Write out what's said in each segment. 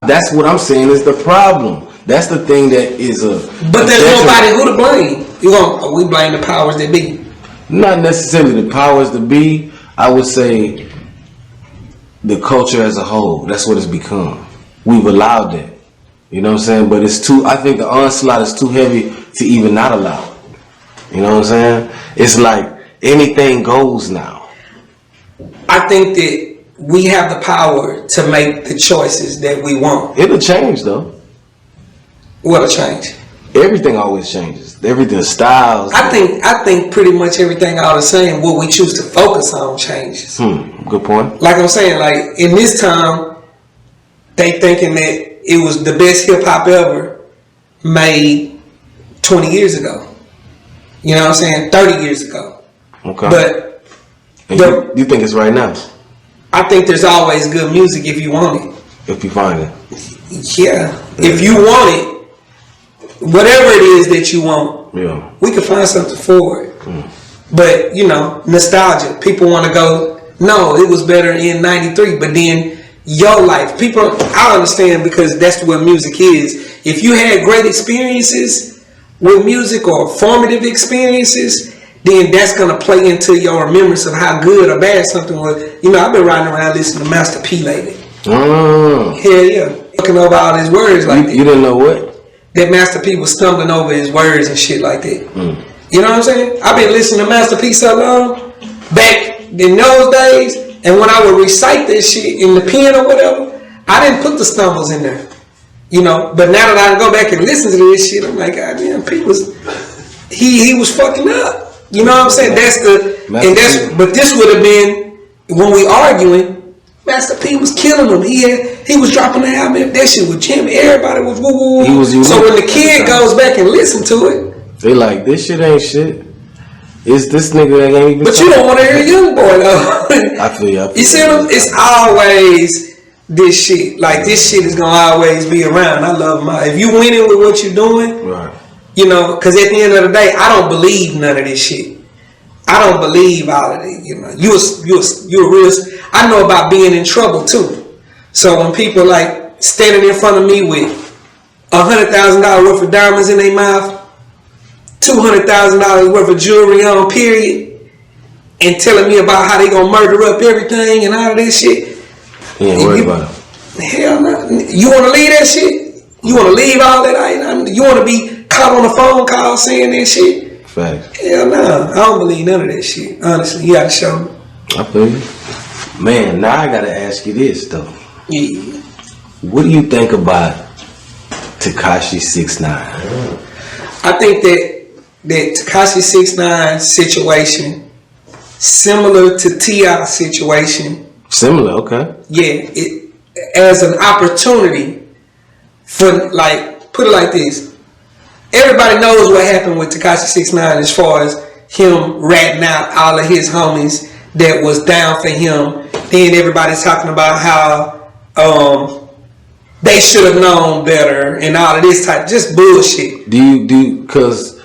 That's what I'm saying is the problem. That's the thing that is a. But there's nobody who to blame. We blame the powers that be. Not necessarily the powers that be. I would say the culture as a whole. That's what it's become. We've allowed that. You know what I'm saying? But it's too. I think the onslaught is too heavy to even not allow it. You know what I'm saying? It's like anything goes now. I think that we have the power to make the choices that we want. It'll change though. What'll change? Everything always changes. Everything, styles. I think pretty much everything all the same. What we choose to focus on changes. Good point. Like I'm saying, like in this time, they thinking that it was the best hip hop ever made 20 years ago. You know what I'm saying? 30 years ago. Okay. But you think it's right now? I think there's always good music if you want it. If you find it. Yeah. If you want it, whatever it is that you want, we can find something for it. But, nostalgia. People want to go, no, it was better in 93. But then your life. People, I understand because that's what music is. If you had great experiences with music or formative experiences, then that's going to play into your remembrance of how good or bad something was. I've been riding around listening to Master P lately. Hell yeah. Looking over all his words like that. You didn't know what? That Master P was stumbling over his words and shit like that. You know what I'm saying? I've been listening to Master P so long, back in those days, and when I would recite that shit in the pen or whatever, I didn't put the stumbles in there. But now that I go back and listen to this shit, I'm like, God damn, P was, he was fucking up. You know what I'm saying? But this would have been, when we arguing, Master P was killing him. He was dropping the album. That shit was jamming. Everybody was woo woo. So when the kid goes back and listen to it, they like, this shit ain't shit. It's this nigga that ain't even. But you don't want to hear Young Boy though. I feel you. You see what? It's always this shit. Like this shit is gonna always be around. I love my. If you winning with what you're doing, right? Because at the end of the day, I don't believe none of this shit. I don't believe all of it. You're real. I know about being in trouble too. So when people like standing in front of me with $100,000 worth of diamonds in their mouth, $200,000 worth of jewelry on, period, and telling me about how they gonna murder up everything and all of this shit. You ain't worried about it. Hell no. You want to leave that shit? You want to leave all that? You want to be caught on a phone call saying that shit? Facts. Hell no. I don't believe none of that shit. Honestly, you gotta show me. I feel you. Man, now I gotta ask you this though. Yeah. What do you think about Tekashi 6ix9ine? I think that Tekashi 6ix9ine situation similar to T.I. situation. Similar, okay. Yeah, it as an opportunity for put it like this. Everybody knows what happened with Tekashi 6ix9ine as far as him ratting out all of his homies that was down for him. Then everybody's talking about how they should have known better and all of this type, just bullshit. Because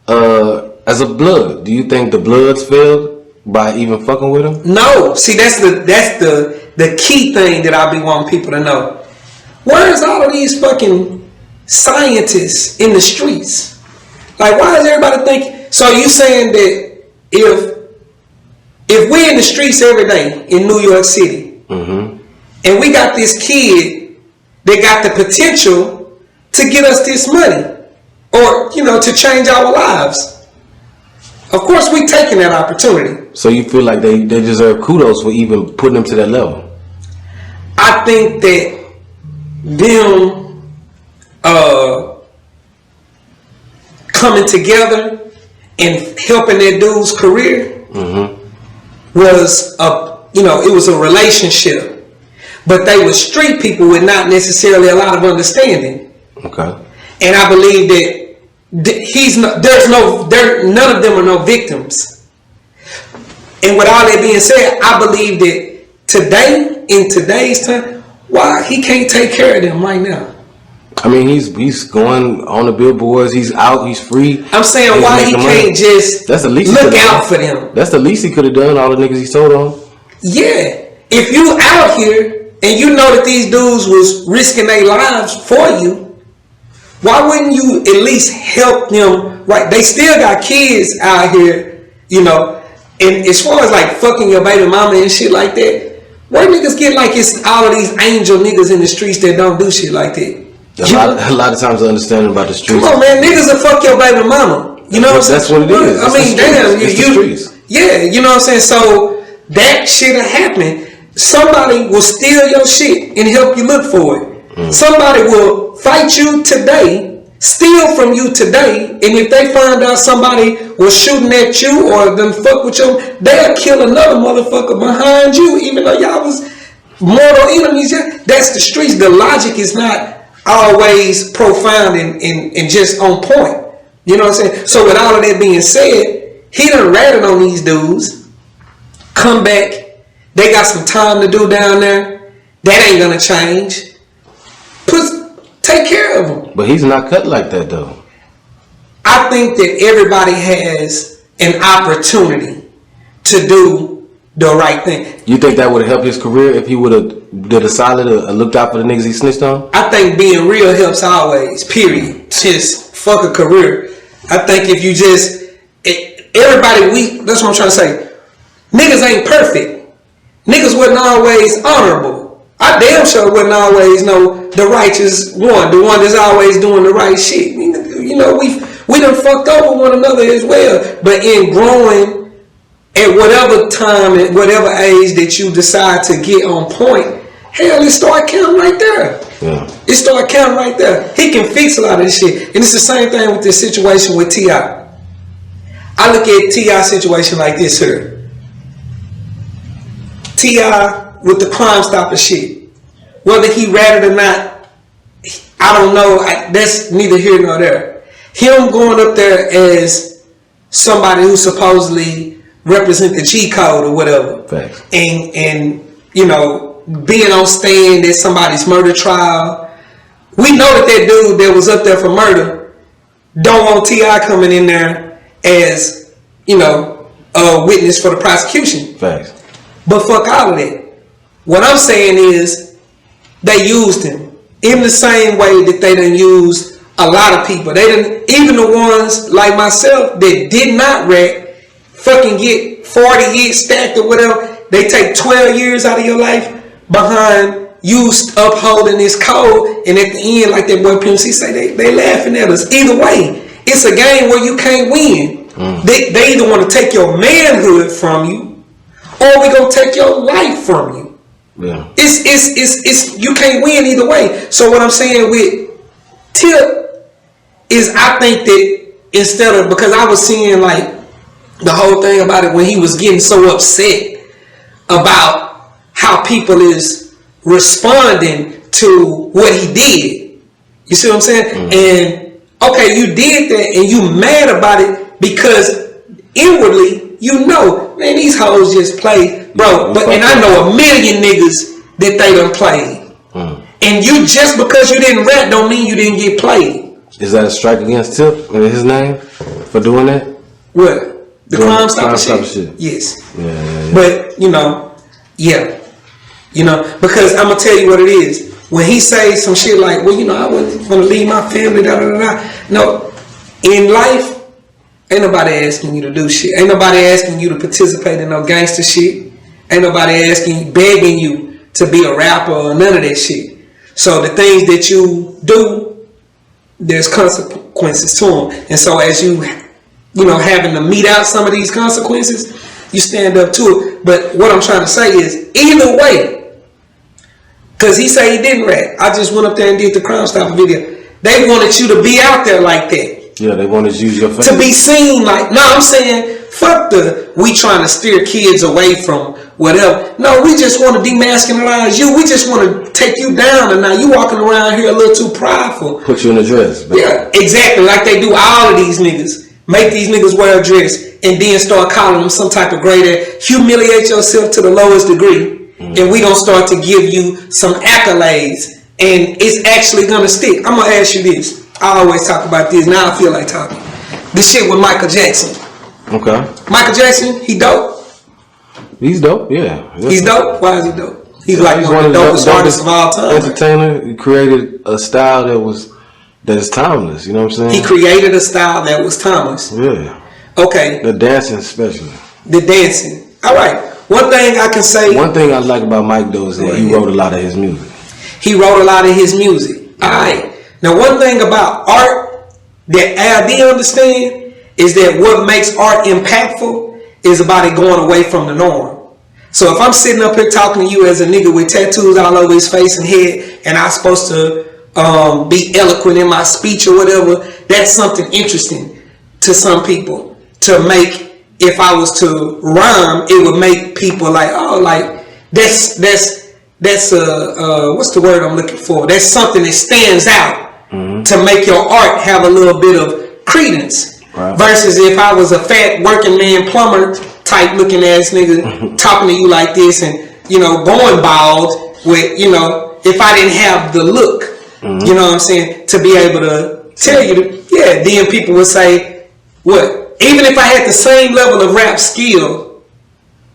as a blood, do you think the Bloods failed by even fucking with him? No. See, that's the key thing that I be wanting people to know. Where's all of these fucking scientists in the streets? Like, why is everybody thinking? So you saying that if we in the streets every day in New York City, and we got this kid that got the potential to get us this money, or to change our lives, of course we taking that opportunity. So you feel like they deserve kudos for even putting them to that level? I think that them coming together and helping that dude's career was it was a relationship, but they were street people with not necessarily a lot of understanding. Okay. And I believe that none of them are no victims. And with all that being said, I believe that today, in today's time, why he can't take care of them right now. I mean, he's going on the billboards. He's out. He's free. I'm saying why he can't just look out for them. That's the least he could have done. All the niggas he sold on. Yeah, if you out here and you know that these dudes was risking their lives for you, why wouldn't you at least help them? Right? They still got kids out here, you know. And as far as like fucking your baby mama and shit like that, where niggas get like it's all of these angel niggas in the streets that don't do shit like that? A lot of times the understanding about the streets. Come on, man, niggas will fuck your baby mama. You know what I'm saying? That's what it is. I mean, damn, you. Yeah, you know what I'm saying? So that shit'll happen. Somebody will steal your shit and help you look for it. Somebody will fight you today, steal from you today, and if they find out somebody was shooting at you or them fuck with you, they'll kill another motherfucker behind you, even though y'all was mortal enemies. That's the streets. The logic is not always profound and just on point. You know what I'm saying? So with all of that being said, he done ratted on these dudes. Come back. They got some time to do down there. That ain't gonna change. Take care of them. But he's not cut like that though. I think that everybody has an opportunity to do the right thing. You think that would have helped his career if he would have did a solid or looked out for the niggas he snitched on? I think being real helps always, period. Just fuck a career. I think if you just, everybody, that's what I'm trying to say. Niggas ain't perfect. Niggas wasn't always honorable. I damn sure wouldn't always know the righteous one, the one that's always doing the right shit. You know, we done fucked over one another as well. But in growing, at whatever time, at whatever age that you decide to get on point, hell, it start counting right there. Yeah. It start counting right there. He can fix a lot of this shit. And it's the same thing with this situation with T.I. I look at T.I.'s situation like this here. T.I. with the Crime Stopper shit. Whether he ratted or not, I don't know. That's neither here nor there. Him going up there as somebody who supposedly represent the G code or whatever. Facts. And you know, being on stand at somebody's murder trial. We know that dude that was up there for murder don't want T.I. coming in there as, you know, a witness for the prosecution. Facts. But fuck all of that. What I'm saying is they used him in the same way that they done used a lot of people. They done, even the ones like myself that did not rat, fucking get 40 years stacked or whatever. They take 12 years out of your life behind you upholding this code, and at the end, like that boy Pimp C say, they laughing at us. Either way, it's a game where you can't win. They either want to take your manhood from you, or we gonna take your life from you. Yeah. It's you can't win either way. So what I'm saying with Tip is, I think that instead of, because I was seeing like the whole thing about it when he was getting so upset about how people is responding to what he did. You see what I'm saying? And okay, you did that and you mad about it because inwardly you know, man, these hoes just play, bro. But and I know a million niggas that they done played. And you, just because you didn't rap don't mean you didn't get played. Is that a strike against Tip in his name for doing that? What? The Crime Stopper shit? Yes. Yeah. But, you know, yeah. You know, because I'm going to tell you what it is. When he says some shit like, well, you know, I wasn't going to leave my family, No. In life, ain't nobody asking you to do shit. Ain't nobody asking you to participate in no gangster shit. Ain't nobody asking, begging you to be a rapper or none of that shit. So the things that you do, there's consequences to them. And so as you know, having to mete out some of these consequences, you stand up to it. But what I'm trying to say is, either way, because he said he didn't rap. I just went up there and did the Crime Stopper video. They wanted you to be out there like that. Yeah, they wanted to use your face. To be seen like, no, I'm saying, fuck we trying to steer kids away from whatever. No, we just want to demasculinize you. We just want to take you down, and now you walking around here a little too prideful. Put you in a dress. Baby. Yeah, exactly. Like they do all of these niggas. Make these niggas wear a dress and then start calling them some type of grade. Humiliate yourself to the lowest degree. And we gonna start to give you some accolades. And it's actually gonna stick. I'm gonna ask you this. I always talk about this. Now I feel like talking. This shit with Michael Jackson. Okay. Michael Jackson, he dope. He's dope, yeah. He's dope? Why is he dope? He's like one of the dopest artists of all time. Entertainer. He created a style that is timeless. You know what I'm saying? He created a style that was timeless. Yeah. Okay. The dancing, especially. The dancing. All right. One thing I can say. One thing I like about Mike though is that he wrote a lot of his music. He wrote a lot of his music. All right. Now, one thing about art that Al D understand is that what makes art impactful is about it going away from the norm. So if I'm sitting up here talking to you as a nigga with tattoos all over his face and head, and I'm supposed to be eloquent in my speech or whatever, that's something interesting to some people. To make, if I was to rhyme, it would make people like, oh, like that's what's the word I'm looking for? That's something that stands out to make your art have a little bit of credence. Right. Versus if I was a fat working man plumber type looking ass nigga talking to you like this and, you know, going bald with, you know, if I didn't have the look, you know what I'm saying, to be able to tell you, then people would say, what? Even if I had the same level of rap skill,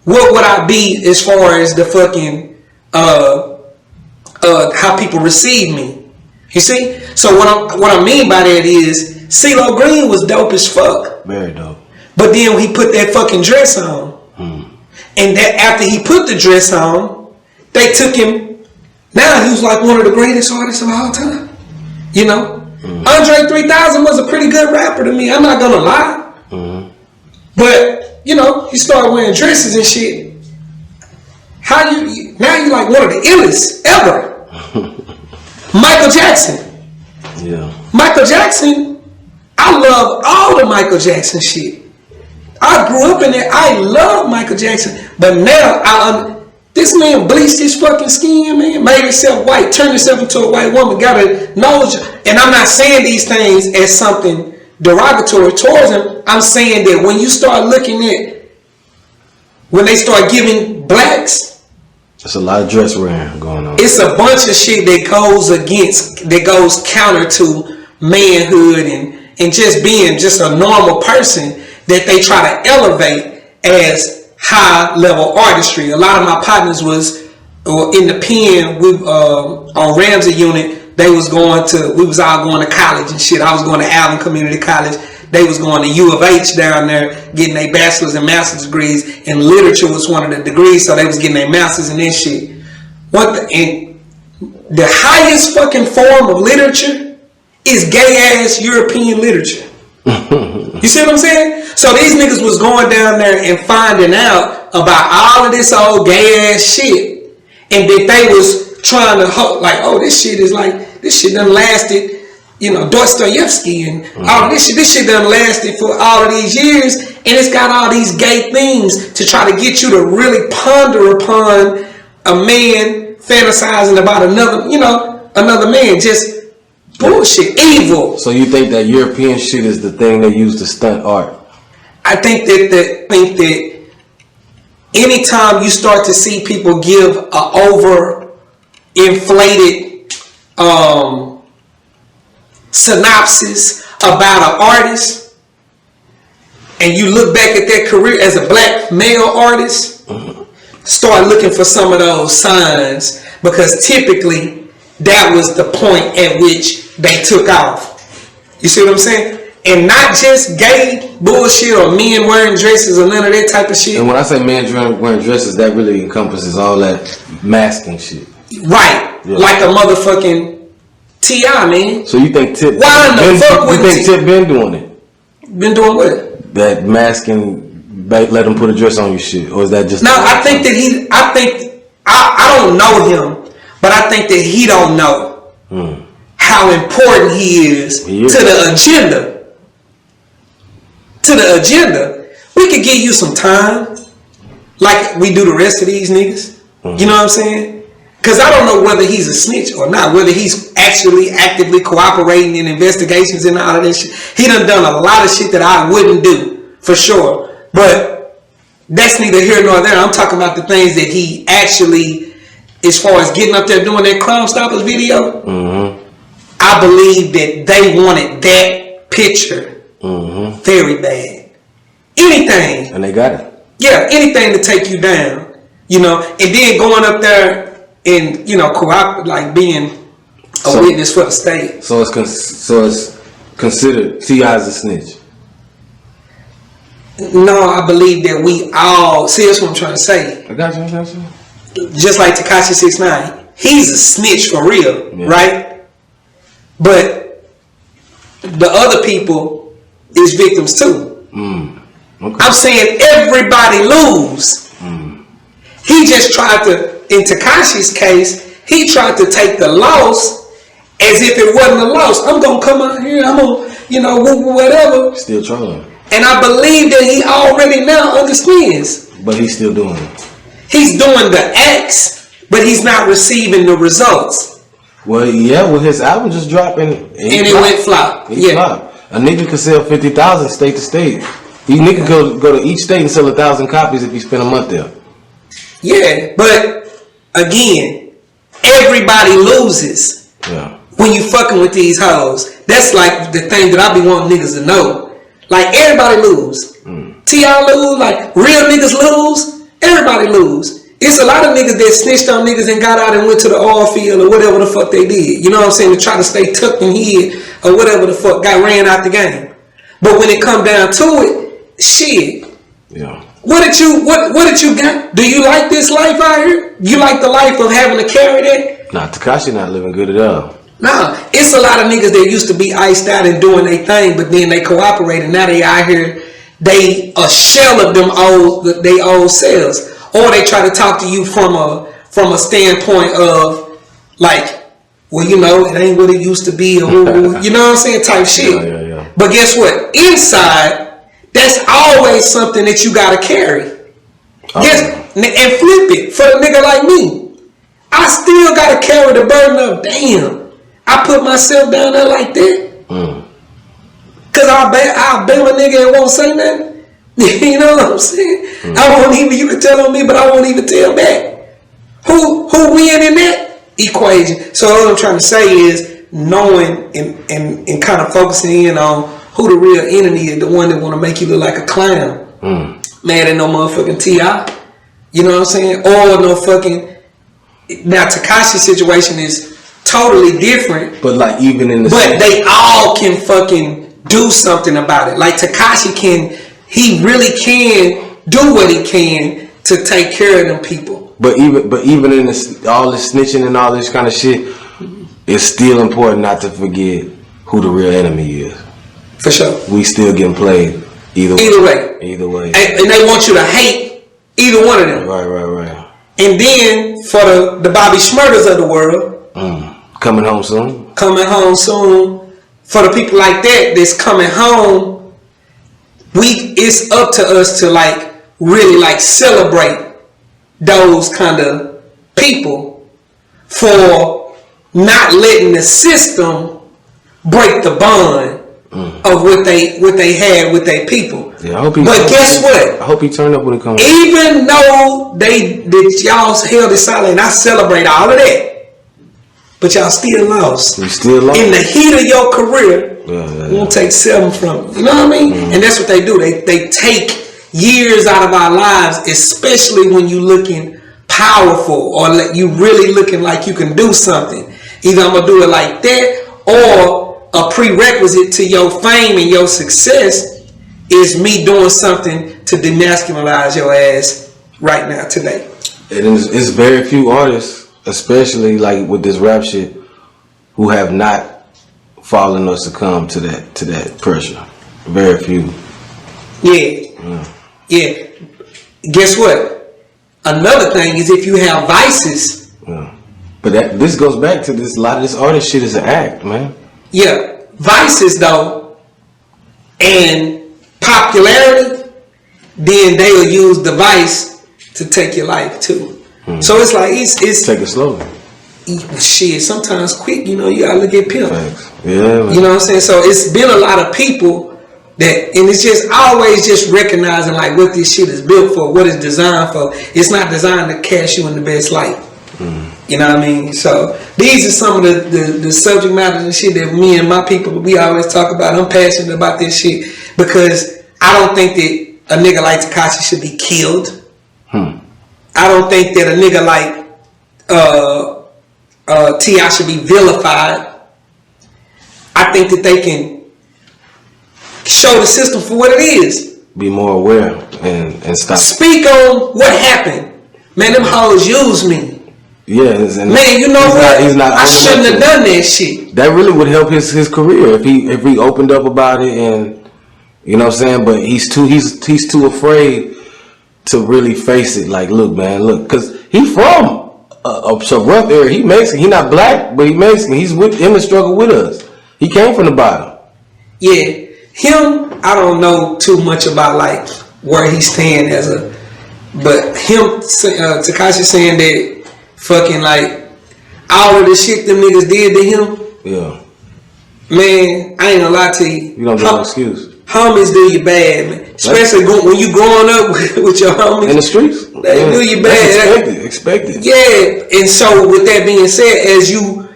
what would I be as far as the fucking, how people receive me? You see? So what I mean by that is, CeeLo Green was dope as fuck. Very dope. But then he put that fucking dress on. And that after he put the dress on, they took him. Now he was like one of the greatest artists of all time. You know? Andre 3000 was a pretty good rapper to me. I'm not gonna lie. But, you know, he started wearing dresses and shit. Now you like one of the illest ever. Michael Jackson. Yeah. Michael Jackson, I love all the Michael Jackson shit. I grew up in it. I love Michael Jackson. But now, this man bleached his fucking skin, man. Made himself white. Turned himself into a white woman. Got a nose. And I'm not saying these things as something derogatory towards him. I'm saying that when you start looking at, when they start giving blacks, there's a lot of dress wearing going on. It's a bunch of shit that goes counter to manhood and just being just a normal person that they try to elevate as high level artistry. A lot of my partners was in the pen on Ramsey unit. We was all going to college and shit. I was going to Allen Community College. They was going to U of H down there getting their bachelor's and master's degrees, and literature was one of the degrees, so they was getting their master's in this shit. And the highest fucking form of literature is gay ass European literature. You see what I'm saying? So these niggas was going down there and finding out about all of this old gay ass shit, and that they was trying to like, oh, this shit done lasted. You know, Dostoevsky and all of this shit done lasted for all of these years, and it's got all these gay things to try to get you to really ponder upon a man fantasizing about another man. Just bullshit, evil. So you think that European shit is the thing they use to stunt art? I think that anytime you start to see people give a over inflated synopsis about an artist, and you look back at their career as a black male artist, start looking for some of those signs, because typically that was the point at which they took off. You see what I'm saying? And not just gay bullshit or men wearing dresses or none of that type of shit. And when I say men wearing dresses, that really encompasses all that masking shit. Right. Yeah. Like a motherfucking T.I., man. So you think Tip? Why in the fuck would Tip been doing it? Been doing what? That masking, let him put a dress on you shit, or is that just? No, I think that I don't know him, but I think that he don't know how important he is to the agenda. To the agenda, we could give you some time, like we do the rest of these niggas. You know what I'm saying? Because I don't know whether he's a snitch or not, whether he's actually actively cooperating in investigations and all of that shit. He done a lot of shit that I wouldn't do, for sure. But that's neither here nor there. I'm talking about the things that he actually, as far as getting up there doing that Crime Stoppers video, I believe that they wanted that picture very bad. Anything. And they got it. Yeah, anything to take you down. You know, and then going up there and like being a witness for the state. So it's considered T.I. as a snitch. No, I believe that we all see. That's what I'm trying to say. I got you. Just like Tekashi 6ix9ine, he's a snitch for real, right? But the other people is victims too. Okay. I'm saying everybody lose. He just tried to, in Tekashi's case, he tried to take the loss as if it wasn't a loss. I'm gonna come out here, I'm gonna, whatever. Still trying. And I believe that he already now understands. But he's still doing it. He's doing the acts, but he's not receiving the results. Well, yeah, well, his album just dropped and it went flop. Flopped. A nigga could sell 50,000 state to state. He nigga could go to each state and sell 1,000 copies if he spent a month there. Yeah, but again, everybody loses. Yeah. When you fucking with these hoes. That's like the thing that I be wanting niggas to know. Like everybody lose. T.I. lose, like real niggas lose, everybody lose. It's a lot of niggas that snitched on niggas and got out and went to the oil field or whatever the fuck they did. You know what I'm saying? To try to stay tucked in hid or whatever the fuck, got ran out the game. But when it come down to it, shit. Yeah. What did you got? Do you like this life out here? You like the life of having to carry that? Nah, Tekashi not living good at all. Nah, it's a lot of niggas that used to be iced out and doing their thing, but then they cooperated. Now they out here, they a shell of them old selves. Or they try to talk to you from a standpoint of like, well, it ain't what it used to be, or you know what I'm saying, type shit. Yeah. But guess what? Inside, that's always something that you gotta carry. Yes, and flip it for a nigga like me. I still gotta carry the burden of damn. I put myself down there like that. Cause I'll bail a nigga and won't say nothing. You know what I'm saying? I won't even, you can tell on me, but I won't even tell back. Who win in that equation? So what I'm trying to say is knowing and kind of focusing in on who the real enemy is, the one that want to make you look like a clown. Mad at no motherfucking T.I. You know what I'm saying? Or no fucking, now Tekashi's situation is totally different. But like even in the they all can fucking do something about it. Like Tekashi he really can do what he can to take care of them people. But even in all this snitching and all this kind of shit, it's still important not to forget who the real enemy is. For sure. We still getting played either way. Either way. And they want you to hate either one of them. Right. And then for the Bobby Shmurdas of the world, coming home soon. For the people like that that's coming home, it's up to us to like really like celebrate those kind of people for not letting the system break the bond of what they had with their people. Yeah, but guess what? I hope he turned up when it comes. Even though y'all held it silent, I celebrate all of that. But y'all still lost. We still lost. In the heat of your career, we won't take 7 from you. You know what I mean? And that's what they do. They take years out of our lives, especially when you looking powerful or you really looking like you can do something. Either I'm gonna do it like that, or a prerequisite to your fame and your success is me doing something to demasculinize your ass right now today. It's very few artists, especially like with this rap shit, who have not fallen or succumbed to that pressure. Very few. Yeah. Guess what? Another thing is if you have vices. Yeah. But this goes back to this. A lot of this artist shit is an act, man. Yeah, vices though, and popularity, then they'll use the vice to take your life too. So it's like it's take it slowly. Shit, sometimes quick. You gotta look at pimp. Thanks. Yeah, man. You know what I'm saying? So it's been a lot of people that, and it's just always just recognizing like what this shit is built for, what it's designed for. It's not designed to cast you in the best light. You know what I mean? So these are some of the subject matters and shit that me and my people, we always talk about. I'm passionate about this shit because I don't think that a nigga like Tekashi should be killed. I don't think that a nigga like T.I. should be vilified. I think that they can show the system for what it is. Be more aware and stop. Speak on what happened. Man, them hoes used me. Yeah, man, you know what? I shouldn't have done that shit. That really would help his career if he opened up about it, and you know what I'm saying. But he's too afraid to really face it. Like, look, man, look, because he from a rough area. He Mexican. He not black, but he Mexican. He's with him and struggle with us. He came from the bottom. Yeah, him. I don't know too much about like where he's staying as a, but him, Tekashi saying that. Fucking like all of the shit them niggas did to him. Yeah. Man, I ain't gonna lie to you. You don't get no excuse. Homies do you bad, man. Especially when you growing up with your homies. In the streets. They do you bad. Expected. Yeah. And so with that being said, as you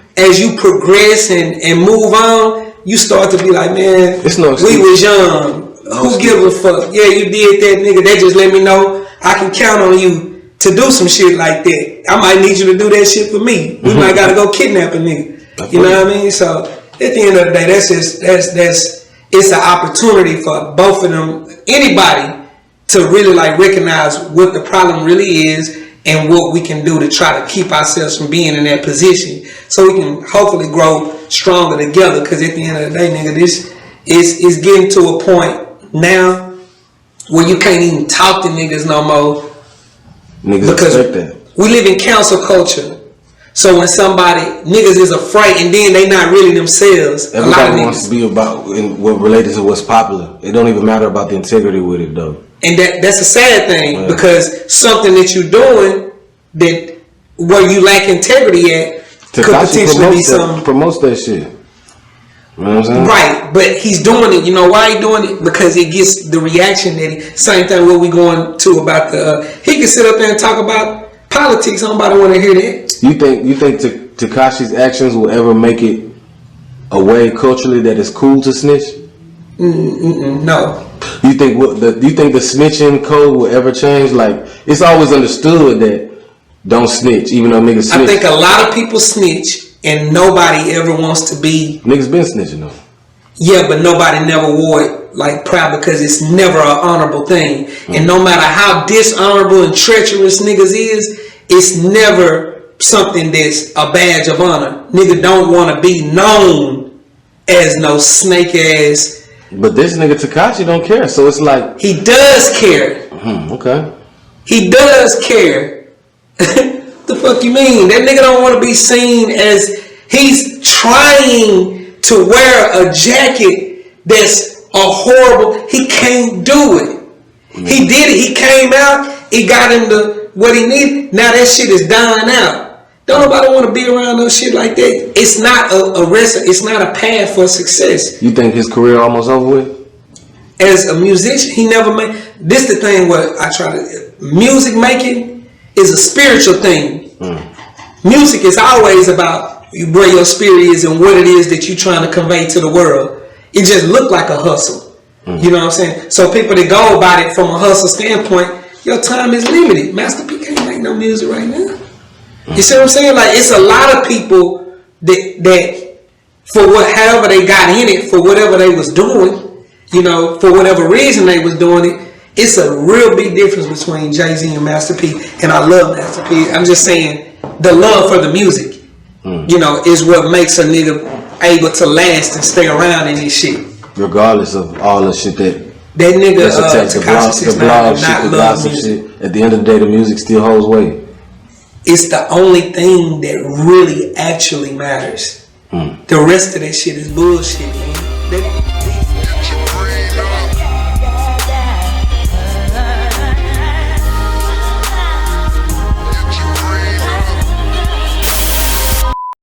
progress and move on, you start to be like, man, it's no excuse. We was young. Who give a fuck? Yeah, you did that, nigga. They just let me know I can count on you to do some shit like that. I might need you to do that shit for me. We might gotta go kidnap a nigga. You know what I mean? So at the end of the day, that's it's an opportunity for both of them, anybody, to really like recognize what the problem really is and what we can do to try to keep ourselves from being in that position, so we can hopefully grow stronger together. Because at the end of the day, nigga, this is getting to a point now where you can't even talk to niggas no more. Niggas because expect that. We live in cancel culture. So when niggas is afraid and then they not really themselves. Everybody wants to be about what related to what's popular. It don't even matter about the integrity with it though. And that's a sad thing, because something that you're doing that where you lack integrity at could potentially be something. Promotes that shit. You know what I'm saying? Right, but he's doing it. You know why he doing it? Because it gets the reaction that same thing what we going to about the. He can sit up there and talk about politics. Nobody want to hear that. You think Tekashi's actions will ever make it a way culturally that it's cool to snitch? No. You think the snitching code will ever change? Like, it's always understood that don't snitch, even though niggas snitch. I think a lot of people snitch. And nobody ever wants to be. Niggas been snitching though. Yeah, but nobody never wore it like proud, because it's never an honorable thing. And no matter how dishonorable and treacherous niggas is, it's never something that's a badge of honor. Nigga don't want to be known as no snake ass. But this nigga Tekashi don't care, so it's like he does care. Okay. He does care. The fuck you mean? That nigga don't want to be seen as he's trying to wear a jacket that's a horrible. He can't do it. He did it. He came out. He got into what he needed. Now that shit is dying out. Don't nobody want to be around no shit like that. It's not a recipe. It's not a path for success. You think his career almost over with? As a musician, he never made. This the thing where I try to. Music making is a spiritual thing. Music is always about where your spirit is and what it is that you're trying to convey to the world. It just looked like a hustle. You know what I'm saying? So people that go about it from a hustle standpoint, your time is limited. Master P can't make no music right now. You see what I'm saying? Like, it's a lot of people that for however they got in it, for whatever they was doing, you know, for whatever reason they was doing it, it's a real big difference between Jay-Z and Master P. And I love Master P. I'm just saying, the love for the music, you know, is what makes a nigga able to last and stay around in this shit. Regardless of all the shit that nigga, the blog shit, the gossip shit. At the end of the day, the music still holds weight. It's the only thing that really actually matters. The rest of that shit is bullshit, man.